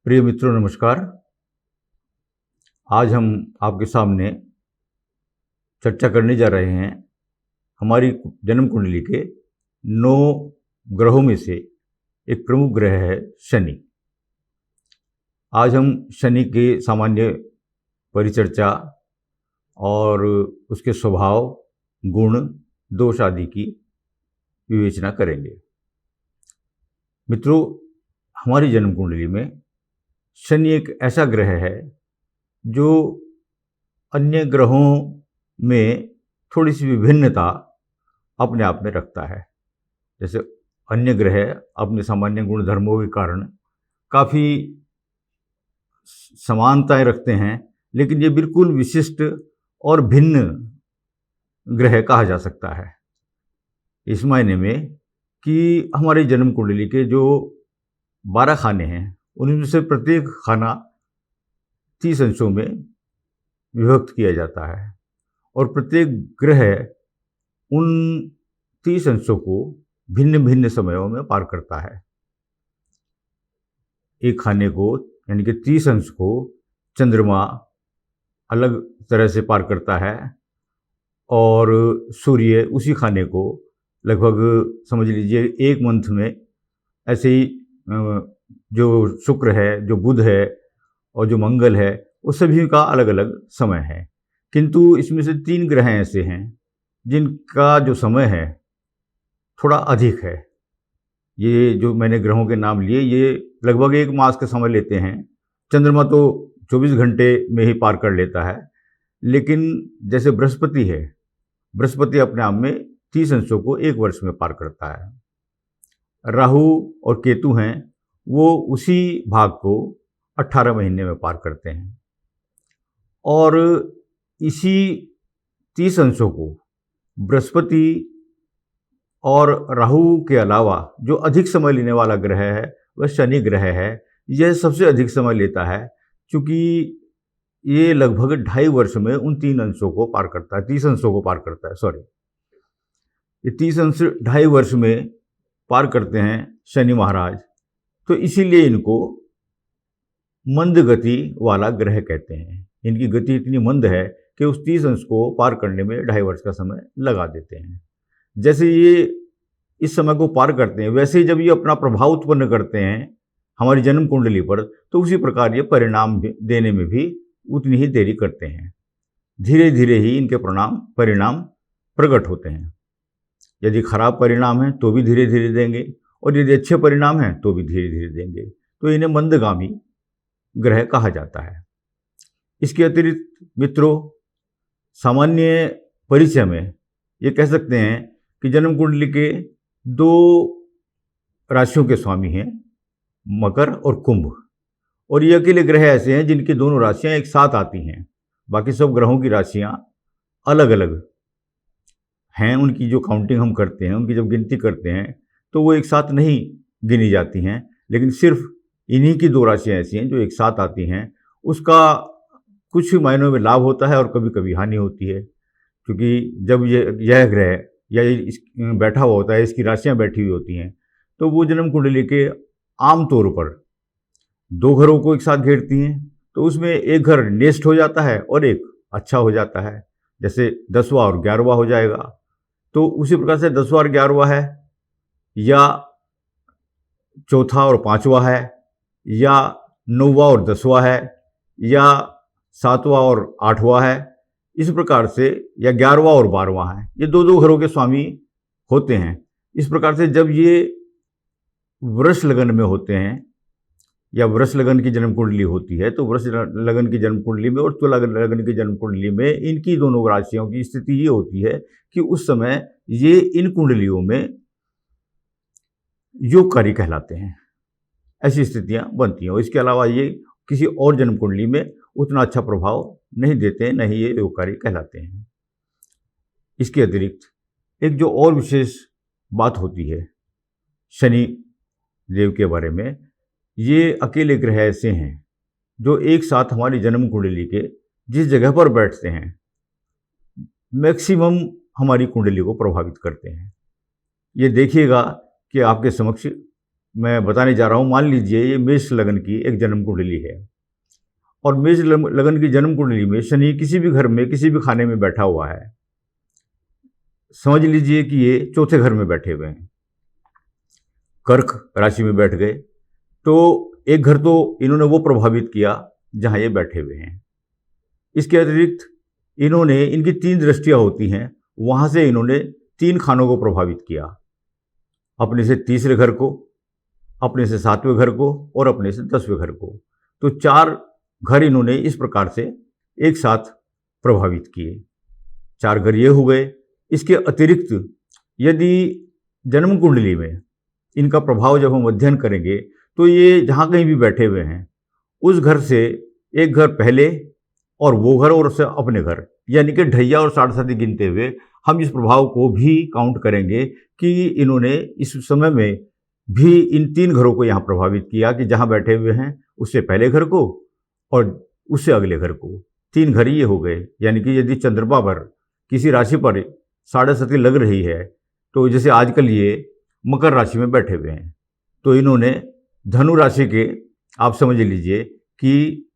प्रिय मित्रों, नमस्कार। आज हम आपके सामने चर्चा करने जा रहे हैं हमारी जन्म कुंडली के 9 ग्रहों में से एक प्रमुख ग्रह है शनि। आज हम शनि के सामान्य परिचर्चा और उसके स्वभाव, गुण, दोष आदि की विवेचना करेंगे। मित्रों, हमारी जन्म कुंडली में शनि एक ऐसा ग्रह है जो अन्य ग्रहों में थोड़ी सी विभिन्नता अपने आप में रखता है। जैसे अन्य ग्रह अपने सामान्य गुण धर्मों के कारण काफ़ी समानताएं रखते हैं, लेकिन ये बिल्कुल विशिष्ट और भिन्न ग्रह कहा जा सकता है। इस मायने में कि हमारी जन्म कुंडली के जो 12 खाने हैं, उनमें से प्रत्येक खाना 30 अंशों में विभक्त किया जाता है और प्रत्येक ग्रह उन 30 अंशों को भिन्न भिन्न समयों में पार करता है। एक खाने को यानी कि 30 अंश को चंद्रमा अलग तरह से पार करता है और सूर्य उसी खाने को लगभग समझ लीजिए एक मंथ में ऐसे ही जो शुक्र है, जो बुध है और जो मंगल है, वो सभी का अलग अलग समय है। किंतु इसमें से 3 ग्रह ऐसे हैं जिनका जो समय है थोड़ा अधिक है। ये जो मैंने ग्रहों के नाम लिए, ये लगभग 1 मास का समय लेते हैं। चंद्रमा तो 24 घंटे में ही पार कर लेता है, लेकिन जैसे बृहस्पति है, बृहस्पति अपने आप में 30 अंशों को 1 वर्ष में पार करता है। राहु और केतु हैं, वो उसी भाग को 18 महीने में पार करते हैं। और इसी 30 अंशों को बृहस्पति और राहु के अलावा जो अधिक समय लेने वाला ग्रह है वह शनि ग्रह है। यह सबसे अधिक समय लेता है, क्योंकि ये लगभग 2.5 वर्ष में उन 3 अंशों को पार करता है, 30 अंशों को पार करता है। ये 30 अंश 2.5 वर्ष में पार करते हैं शनि महाराज, तो इसीलिए इनको मंद गति वाला ग्रह कहते हैं। इनकी गति इतनी मंद है कि उस 30 अंश को पार करने में 2.5 वर्ष का समय लगा देते हैं। जैसे ये इस समय को पार करते हैं, वैसे ही जब ये अपना प्रभाव उत्पन्न करते हैं हमारी जन्म कुंडली पर, तो उसी प्रकार ये परिणाम देने में भी उतनी ही देरी करते हैं। धीरे धीरे ही इनके परिणाम प्रकट होते हैं। यदि खराब परिणाम है तो भी धीरे धीरे देंगे, और यदि अच्छे परिणाम हैं तो भी धीरे धीरे देंगे। तो इन्हें मंदगामी ग्रह कहा जाता है। इसके अतिरिक्त मित्रों, सामान्य परिचय में ये कह सकते हैं कि जन्म कुंडली के 2 राशियों के स्वामी हैं, मकर और कुंभ। और ये अकेले ग्रह ऐसे हैं जिनकी दोनों राशियां एक साथ आती हैं। बाकी सब ग्रहों की राशियां अलग अलग हैं। उनकी जो काउंटिंग हम करते हैं, उनकी जब गिनती करते हैं तो वो एक साथ नहीं गिनी जाती हैं, लेकिन सिर्फ इन्हीं की 2 राशियां ऐसी हैं जो एक साथ आती हैं। उसका कुछ मायनों में लाभ होता है और कभी कभी हानि होती है, क्योंकि जब यह ग्रह या बैठा हुआ होता है, इसकी राशियां बैठी हुई होती हैं, तो वो जन्म कुंडली के आम तौर पर 2 घरों को एक साथ घेरती हैं। तो उसमें एक घर नेस्ट हो जाता है और एक अच्छा हो जाता है। जैसे 10वां और 11वां हो जाएगा, तो उसी प्रकार से 10वां और 11वां है, या 4था और 5वां है, या 9वां और 10वां है, या 7वां और 8वां है। इस प्रकार से, या 11वां और 12वां है। ये 2-2 घरों के स्वामी होते हैं। इस प्रकार से जब ये वृष लगन में होते हैं या वृष लगन की जन्म कुंडली होती है, तो वृष लगन की जन्म कुंडली में और तुला लगन की जन्म कुंडली में इनकी दोनों राशियों की स्थिति ये होती है कि उस समय ये इन कुंडलियों में योगकारी कहलाते हैं। ऐसी स्थितियां बनती हैं। और इसके अलावा ये किसी और जन्म कुंडली में उतना अच्छा प्रभाव नहीं देते हैं, नहीं ये योगकारी कहलाते हैं। इसके अतिरिक्त एक जो और विशेष बात होती है शनि देव के बारे में, ये अकेले ग्रह ऐसे हैं जो एक साथ हमारी जन्म कुंडली के जिस जगह पर बैठते हैं, मैक्सिमम हमारी कुंडली को प्रभावित करते हैं। ये देखिएगा कि आपके समक्ष मैं बताने जा रहा हूँ, मान लीजिए ये मेष लगन की एक जन्म कुंडली है और मेष लगन की जन्म कुंडली में शनि किसी भी घर में किसी भी खाने में बैठा हुआ है। समझ लीजिए कि ये चौथे घर में बैठे हुए हैं, कर्क राशि में बैठ गए, तो एक घर तो इन्होंने वो प्रभावित किया जहां ये बैठे हुए हैं। इसके अतिरिक्त इन्होंने, इनकी 3 दृष्टियां होती हैं, वहां से इन्होंने 3 खानों को प्रभावित किया, अपने से तीसरे घर को, अपने से 7वें घर को और अपने से 10वें घर को। तो 4 घर इन्होंने इस प्रकार से एक साथ प्रभावित किए। 4 घर ये हो गए। इसके अतिरिक्त यदि जन्म कुंडली में इनका प्रभाव जब हम अध्ययन करेंगे तो ये जहाँ कहीं भी बैठे हुए हैं उस घर से एक घर पहले और वो घर और उससे अपने घर, यानी कि ढैया और साढ़े साथी गिनते हुए हम इस प्रभाव को भी काउंट करेंगे कि इन्होंने इस समय में भी इन 3 घरों को यहाँ प्रभावित किया कि जहाँ बैठे हुए हैं उससे पहले घर को और उससे अगले घर को। 3 घर ये हो गए। यानी कि यदि चंद्रमा पर किसी राशि पर साढ़े साथी लग रही है, तो जैसे आजकल ये मकर राशि में बैठे हुए हैं, तो इन्होंने धनु राशि के, आप समझ लीजिए कि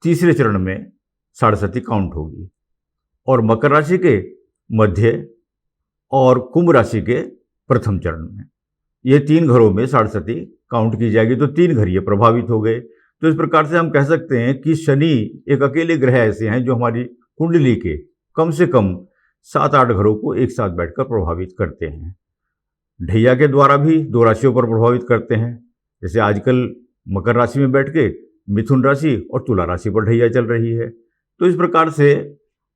तीसरे चरण में साढ़े साथी काउंट होगी और मकर राशि के मध्य और कुंभ राशि के प्रथम चरण में ये 3 घरों में साढ़े साथी काउंट की जाएगी। तो 3 घर ये प्रभावित हो गए। तो इस प्रकार से हम कह सकते हैं कि शनि एक अकेले ग्रह ऐसे हैं जो हमारी कुंडली के कम से कम 7-8 घरों को एक साथ बैठकर प्रभावित करते हैं। ढैया के द्वारा भी 2 राशियों पर प्रभावित करते हैं, जैसे आजकल मकर राशि में बैठ के मिथुन राशि और तुला राशि पर ढैया चल रही है। तो इस प्रकार से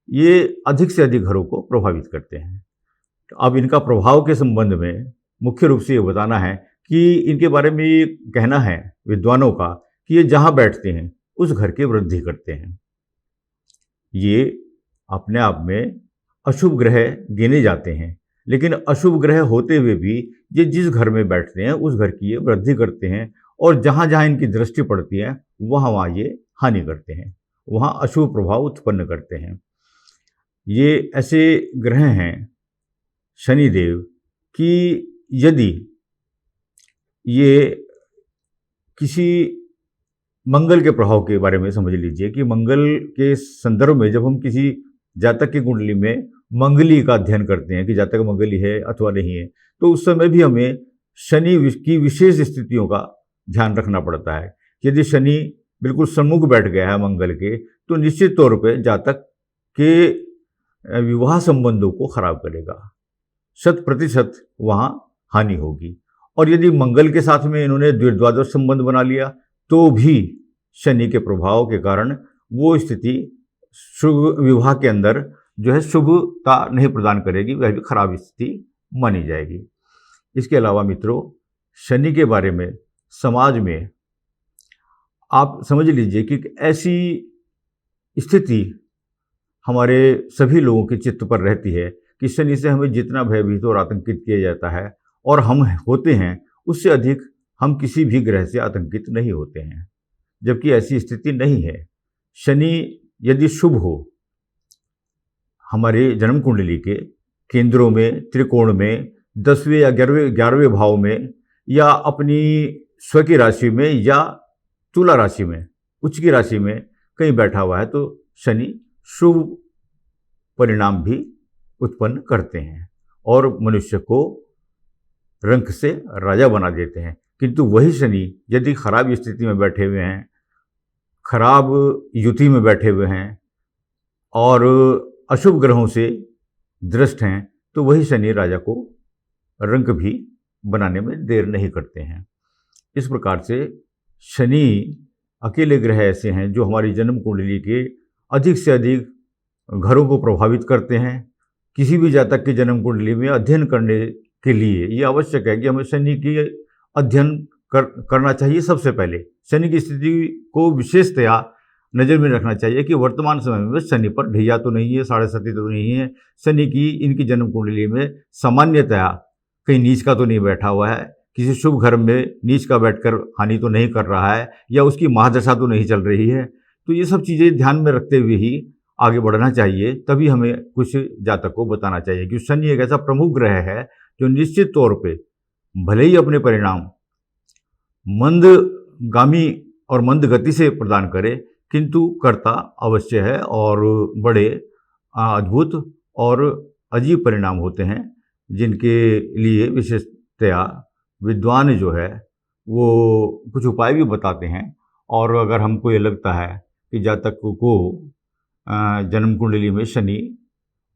ये अधिक से अधिक घरों को प्रभावित करते हैं। तो अब इनका प्रभाव के संबंध में मुख्य रूप से ये बताना है कि इनके बारे में ये कहना है विद्वानों का कि ये जहाँ बैठते हैं उस घर की वृद्धि करते हैं। ये अपने आप में अशुभ ग्रह गिने जाते हैं, लेकिन अशुभ ग्रह होते हुए भी ये जिस घर में बैठते हैं उस घर की ये वृद्धि करते हैं और जहाँ जहाँ इनकी दृष्टि पड़ती है वहाँ वहाँ ये हानि करते हैं, वहाँ अशुभ प्रभाव उत्पन्न करते हैं। ये ऐसे ग्रह हैं शनिदेव कि यदि ये किसी मंगल के प्रभाव के बारे में समझ लीजिए कि मंगल के संदर्भ में जब हम किसी जातक की कुंडली में मंगली का अध्ययन करते हैं कि जातक मंगली है अथवा नहीं है, तो उस समय भी हमें शनि की विशेष स्थितियों का ध्यान रखना पड़ता है। यदि शनि बिल्कुल सम्मुख बैठ गया है मंगल के, तो निश्चित तौर पे जातक के विवाह संबंधों को खराब करेगा, 100% वहाँ हानि होगी। और यदि मंगल के साथ में इन्होंने द्विद्वादश संबंध बना लिया तो भी शनि के प्रभाव के कारण वो स्थिति शुभ विवाह के अंदर जो है शुभता नहीं प्रदान करेगी, वह भी खराब स्थिति मानी जाएगी। इसके अलावा मित्रों, शनि के बारे में समाज में आप समझ लीजिए कि ऐसी स्थिति हमारे सभी लोगों के चित्त पर रहती है कि शनि से हमें जितना भयभीत और आतंकित किया जाता है और हम होते हैं, उससे अधिक हम किसी भी ग्रह से आतंकित नहीं होते हैं, जबकि ऐसी स्थिति नहीं है। शनि यदि शुभ हो हमारे जन्म कुंडली के केंद्रों में, त्रिकोण में, 10वें या 11वें भाव में, या अपनी स्व की राशि में या तुला राशि में, उच्च की राशि में कहीं बैठा हुआ है, तो शनि शुभ परिणाम भी उत्पन्न करते हैं और मनुष्य को रंक से राजा बना देते हैं। किंतु वही शनि यदि खराब स्थिति में बैठे हुए हैं, खराब युति में बैठे हुए हैं और अशुभ ग्रहों से दृष्ट हैं, तो वही शनि राजा को रंक भी बनाने में देर नहीं करते हैं। इस प्रकार से शनि अकेले ग्रह ऐसे हैं जो हमारी जन्म कुंडली के अधिक से अधिक घरों को प्रभावित करते हैं। किसी भी जातक की जन्म कुंडली में अध्ययन करने के लिए ये आवश्यक है कि हमें शनि की अध्ययन करना चाहिए। सबसे पहले शनि की स्थिति को विशेषतया नज़र में रखना चाहिए कि वर्तमान समय में शनि पर ढैया तो नहीं है, साढ़े साथी तो नहीं है, शनि की इनकी जन्म कुंडली में सामान्यतया कहीं नीच का तो नहीं बैठा हुआ है, किसी शुभ घर में नीच का बैठकर हानि तो नहीं कर रहा है, या उसकी महादशा तो नहीं चल रही है। तो ये सब चीज़ें ध्यान में रखते हुए ही आगे बढ़ना चाहिए, तभी हमें कुछ जातक को बताना चाहिए कि शनि एक ऐसा प्रमुख ग्रह है जो निश्चित तौर पे भले ही अपने परिणाम मंदगामी और मंद गति से प्रदान करे, किंतु करता अवश्य है और बड़े अद्भुत और अजीब परिणाम होते हैं, जिनके लिए विशेषतया विद्वान जो है वो कुछ उपाय भी बताते हैं। और अगर हमको ये लगता है कि जातक को जन्म कुंडली में शनि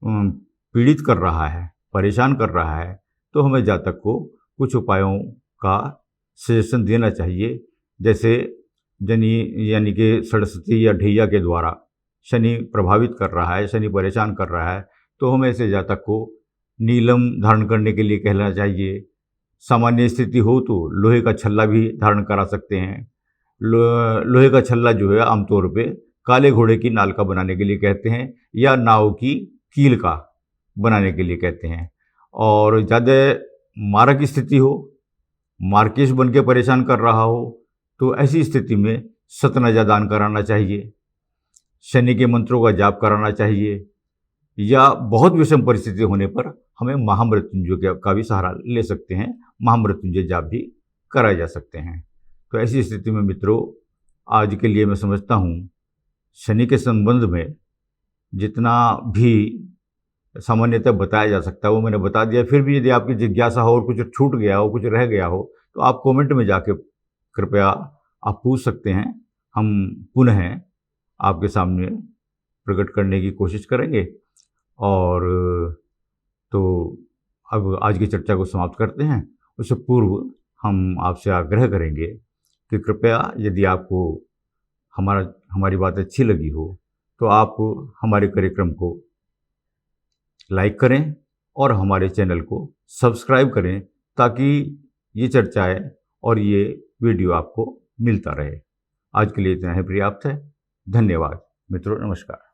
पीड़ित कर रहा है, परेशान कर रहा है, तो हमें जातक को कुछ उपायों का सजेशन देना चाहिए। जैसे यानी कि सरस्वती या ढैया के द्वारा शनि प्रभावित कर रहा है, शनि परेशान कर रहा है, तो हमें ऐसे जातक को नीलम धारण करने के लिए कहना चाहिए। सामान्य स्थिति हो तो लोहे का छल्ला भी धारण करा सकते हैं। लोहे का छल्ला जो है आमतौर पे काले घोड़े की नाल का बनाने के लिए कहते हैं, या नाव की कील का बनाने के लिए कहते हैं। और ज़्यादा मारक स्थिति हो, मार्केश बन के परेशान कर रहा हो, तो ऐसी स्थिति में सतनजा दान कराना चाहिए, शनि के मंत्रों का जाप कराना चाहिए, या बहुत विषम परिस्थिति होने पर हमें महामृत्युंजय का भी सहारा ले सकते हैं। महामृत्युंजय जाप भी कराए जा सकते हैं। तो ऐसी स्थिति में मित्रों, आज के लिए मैं समझता हूँ शनि के संबंध में जितना भी सामान्यतः बताया जा सकता है वो मैंने बता दिया। फिर भी यदि आपकी जिज्ञासा हो और कुछ छूट गया हो, कुछ रह गया हो, तो आप कमेंट में जाके कृपया आप पूछ सकते हैं। हम पुनः आपके सामने प्रकट करने की कोशिश करेंगे। और तो अब आज की चर्चा को समाप्त करते हैं। उससे पूर्व हम आपसे आग्रह करेंगे कि कृपया यदि आपको हमारी बात अच्छी लगी हो तो आप हमारे कार्यक्रम को लाइक करें और हमारे चैनल को सब्सक्राइब करें, ताकि ये चर्चाएं और ये वीडियो आपको मिलता रहे। आज के लिए इतना ही पर्याप्त है। धन्यवाद मित्रों, नमस्कार।